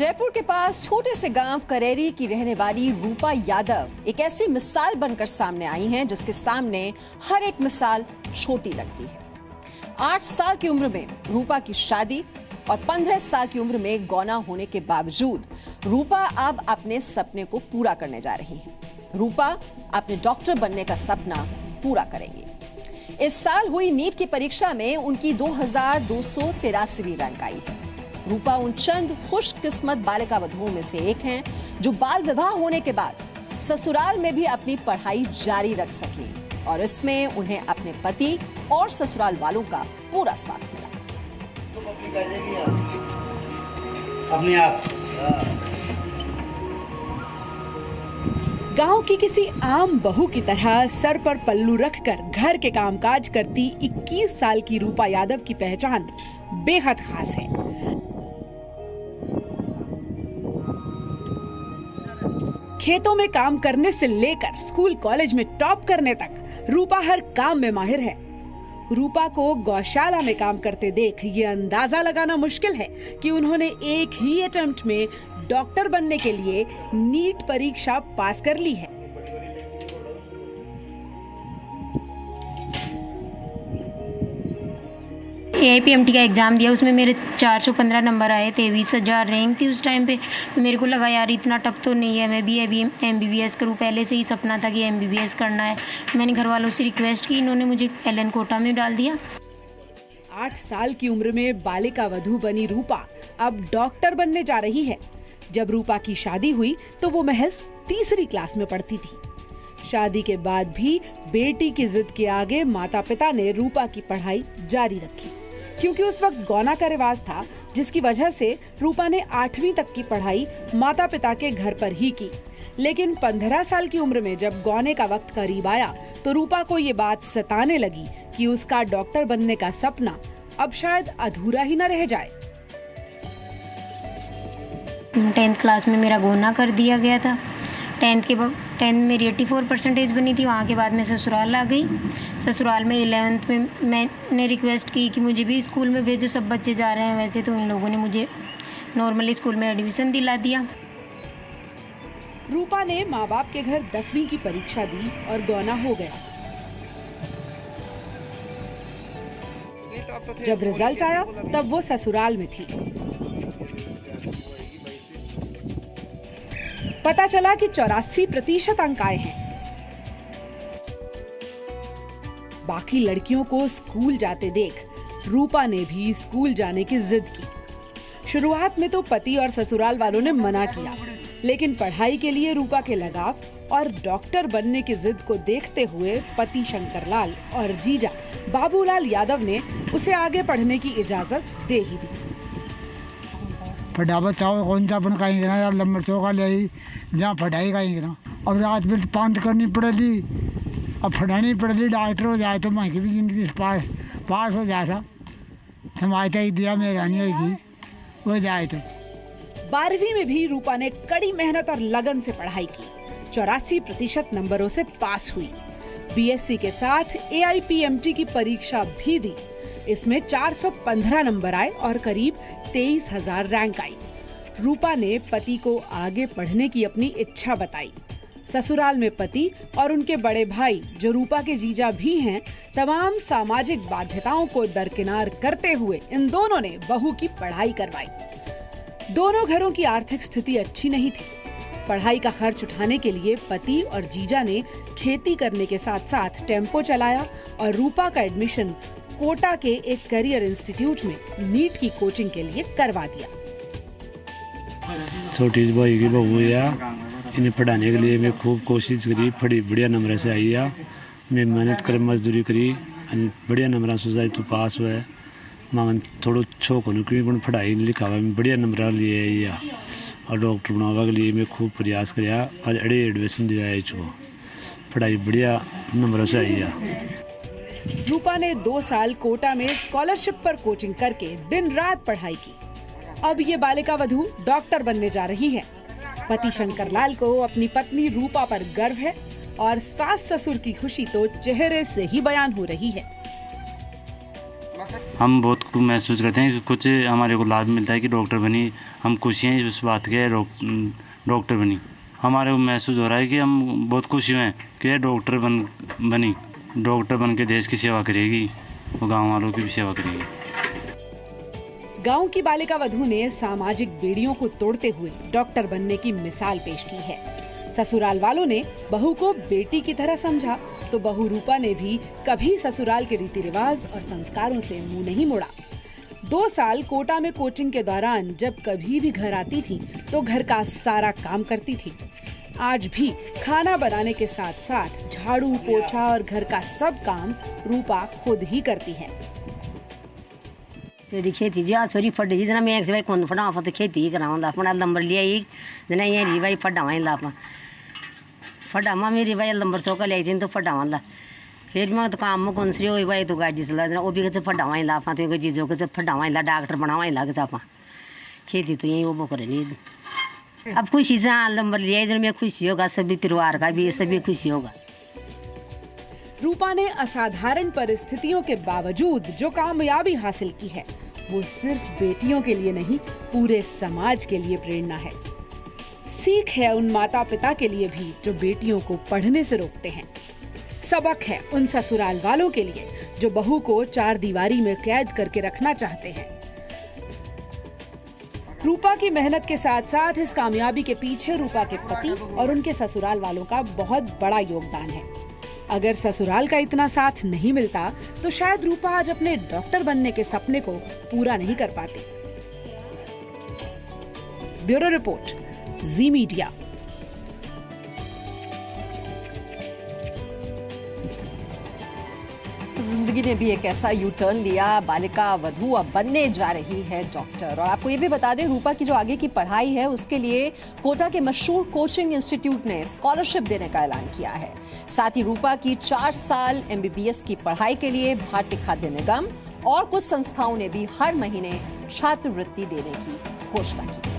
जयपुर के पास छोटे से गांव करेरी की रहने वाली रूपा यादव एक ऐसी मिसाल बनकर सामने आई हैं जिसके सामने हर एक मिसाल छोटी लगती है। 8 साल की उम्र में रूपा की शादी और 15 साल की उम्र में गौना होने के बावजूद रूपा अब अपने सपने को पूरा करने जा रही हैं। रूपा अपने डॉक्टर बनने का सपना पूरा करेंगी। इस साल हुई नीट की परीक्षा में उनकी 2283वीं रैंक आई है। रूपा उन चंद खुशकिस्मत बालिका वधुओं में से एक हैं जो बाल विवाह होने के बाद ससुराल में भी अपनी पढ़ाई जारी रख सकी और इसमें उन्हें अपने पति और ससुराल वालों का पूरा साथ मिला। अपने आप गांव की किसी आम बहू की तरह सर पर पल्लू रखकर घर के कामकाज करती 21 साल की रूपा यादव की पहचान बेहद खास है। खेतों में काम करने से लेकर स्कूल कॉलेज में टॉप करने तक रूपा हर काम में माहिर है। रूपा को गौशाला में काम करते देख ये अंदाजा लगाना मुश्किल है कि उन्होंने एक ही अटेम्प्ट में डॉक्टर बनने के लिए नीट परीक्षा पास कर ली है। AIPMT का एग्ज़ाम दिया, उसमें मेरे 415 नंबर आए, 23,000 रैंक थी उस टाइम पे। तो मेरे को लगा यार इतना टफ तो नहीं है, मैं भी अभी MBBS करूँ। पहले से ही सपना था कि MBBS करना है। मैंने घर वालों से रिक्वेस्ट की, इन्होंने मुझे LN कोटा में डाल दिया। 8 साल की उम्र में बालिका वधू बनी रूपा अब डॉक्टर बनने जा रही है। जब रूपा की शादी हुई तो वो महज 3री क्लास में पढ़ती थी। शादी के बाद भी बेटी की जिद के आगे माता पिता ने रूपा की पढ़ाई जारी रखी, क्योंकि उस वक्त गौना का रिवाज था, जिसकी वजह से रूपा ने 8वीं तक की पढ़ाई माता पिता के घर पर ही की। लेकिन 15 साल की उम्र में जब गौने का वक्त करीब आया तो रूपा को ये बात सताने लगी कि उसका डॉक्टर बनने का सपना अब शायद अधूरा ही न रह जाए। 10th क्लास में मेरा गौना कर दिया गया था। 10 मेरी 84% बनी थी। वहाँ के बाद मैं ससुराल आ गई। ससुराल में 11th में मैंने रिक्वेस्ट की कि मुझे भी स्कूल में भेजो, सब बच्चे जा रहे हैं वैसे, तो इन लोगों ने मुझे नॉर्मली स्कूल में एडमिशन दिला दिया। रूपा ने माँ बाप के घर 10वीं की परीक्षा दी और गौना हो गया। जब रिजल्ट आया तब वो ससुराल में थी। पता चला कि 84% अंक आए हैं। बाकी लड़कियों को स्कूल जाते देख रूपा ने भी स्कूल जाने की जिद की। शुरुआत में तो पति और ससुराल वालों ने मना किया, लेकिन पढ़ाई के लिए रूपा के लगाव और डॉक्टर बनने की जिद को देखते हुए पति शंकरलाल और जीजा बाबूलाल यादव ने उसे आगे पढ़ने की इजाजत दे ही दी। फटाफट चाहो कौन सा अपन कहेंगे ना यार, लंबर चौका ले जहाँ फटाई कहेंगे ना। अब रात में पांत करनी पड़ेगी, अब फटानी पड़ेगी। डॉक्टर हो जाए तो मैं की भी जिंदगी पास हो जाए था। समाज ही दिया मेहरबानी होगी हो जाए तो। 12वीं में भी रूपा ने कड़ी मेहनत और लगन से पढ़ाई की। 84% नंबरों से पास हुई। BSc के साथ AIPMT की परीक्षा भी दी। इसमें 415 नंबर आए और करीब 23,000 रैंक आई। रूपा ने पति को आगे पढ़ने की अपनी इच्छा बताई। ससुराल में पति और उनके बड़े भाई, जो रूपा के जीजा भी हैं, तमाम सामाजिक बाध्यताओं को दरकिनार करते हुए इन दोनों ने बहू की पढ़ाई करवाई। दोनों घरों की आर्थिक स्थिति अच्छी नहीं थी। पढ़ाई का खर्च उठाने के लिए पति और जीजा ने खेती करने के साथ साथ टेम्पो चलाया और रूपा का एडमिशन कोटा के एक करियर इंस्टीट्यूट में नीट की कोचिंग के लिए करवा दिया। छोटी भाई की बहू है, इन्हें पढ़ाने के लिए मैं खूब कोशिश करी। पढ़ी बढ़िया नंबर से आई है। मैं मेहनत कर मजदूरी करी, बढ़िया नंबर से तू पास हुआ है। मांगन थोड़ा छोक होने की पढ़ाई लिखावा में बढ़िया नंबर लिए आई और डॉक्टर बनावा के लिए मैं खूब प्रयास कराया। आज अड़े एडमिशन दिया छो, पढ़ाई बढ़िया नंबर से आई है। रूपा ने 2 साल कोटा में स्कॉलरशिप पर कोचिंग करके दिन रात पढ़ाई की। अब ये बालिका वधू डॉक्टर बनने जा रही है। पति शंकरलाल को अपनी पत्नी रूपा पर गर्व है और सास ससुर की खुशी तो चेहरे से ही बयान हो रही है। हम बहुत महसूस करते हैं कि कुछ हमारे को लाभ मिलता है कि डॉक्टर बनी, हम खुशी हैं इस बात के डॉक्टर बनी। हमारे को महसूस हो रहा है कि हम बहुत खुशी हैं कि डॉक्टर बनी, डॉक्टर बन के देश की सेवा करेगी और गाँव वालों की भी सेवा करेगी। गांव की बालिका वधू ने सामाजिक बेड़ियों को तोड़ते हुए डॉक्टर बनने की मिसाल पेश की है। ससुराल वालों ने बहू को बेटी की तरह समझा तो बहू रूपा ने भी कभी ससुराल के रीति रिवाज और संस्कारों से मुंह नहीं मोड़ा। 2 साल कोटा में कोचिंग के दौरान जब कभी भी घर आती थी तो घर का सारा काम करती थी। आज भी खाना बनाने के साथ साथ झाड़ू, पोछा और घर का सब काम रूपा खुद ही करती है। खेती जी सॉरी फट जी जना मैं एक भाई कौन फड़ा तो खेती कराऊंगा अपना नंबर लिया एक जना ये री भाई फटावा ला फटावा मेरी भाई नंबर 100 का ले तो फटावा ला फिर मैं तो काम में कौन सी हो भाई तो गाड़ी चला जना वो भी कहते फटावा ला तो चीज़ों के फटावा ला डॉक्टर बनावा ला के आप खेती तो यही वो करे नहीं। अब खुशी से नंबर लिया जना मैं खुशी होगा, सभी परिवार का भी सभी खुशी होगा। रूपा ने असाधारण परिस्थितियों के बावजूद जो कामयाबी हासिल की है वो सिर्फ बेटियों के लिए नहीं पूरे समाज के लिए प्रेरणा है। सीख है उन माता पिता के लिए भी जो बेटियों को पढ़ने से रोकते हैं। सबक है उन ससुराल वालों के लिए जो बहू को 4 दीवारी में कैद करके रखना चाहते हैं। रूपा की मेहनत के साथ साथ इस कामयाबी के पीछे रूपा के पति और उनके ससुराल वालों का बहुत बड़ा योगदान है। अगर ससुराल का इतना साथ नहीं मिलता तो शायद रूपा आज अपने डॉक्टर बनने के सपने को पूरा नहीं कर पाती। ब्यूरो रिपोर्ट, जी मीडिया। जिंदगी ने भी एक ऐसा यू टर्न लिया, बालिका वधू अब बनने जा रही है डॉक्टर। और आपको ये भी बता दें, रूपा की जो आगे की पढ़ाई है उसके लिए कोटा के मशहूर कोचिंग इंस्टीट्यूट ने स्कॉलरशिप देने का ऐलान किया है। साथ ही रूपा की 4 साल MBBS की पढ़ाई के लिए भारतीय खाद्य निगम और कुछ संस्थाओं ने भी हर महीने छात्रवृत्ति देने की घोषणा की।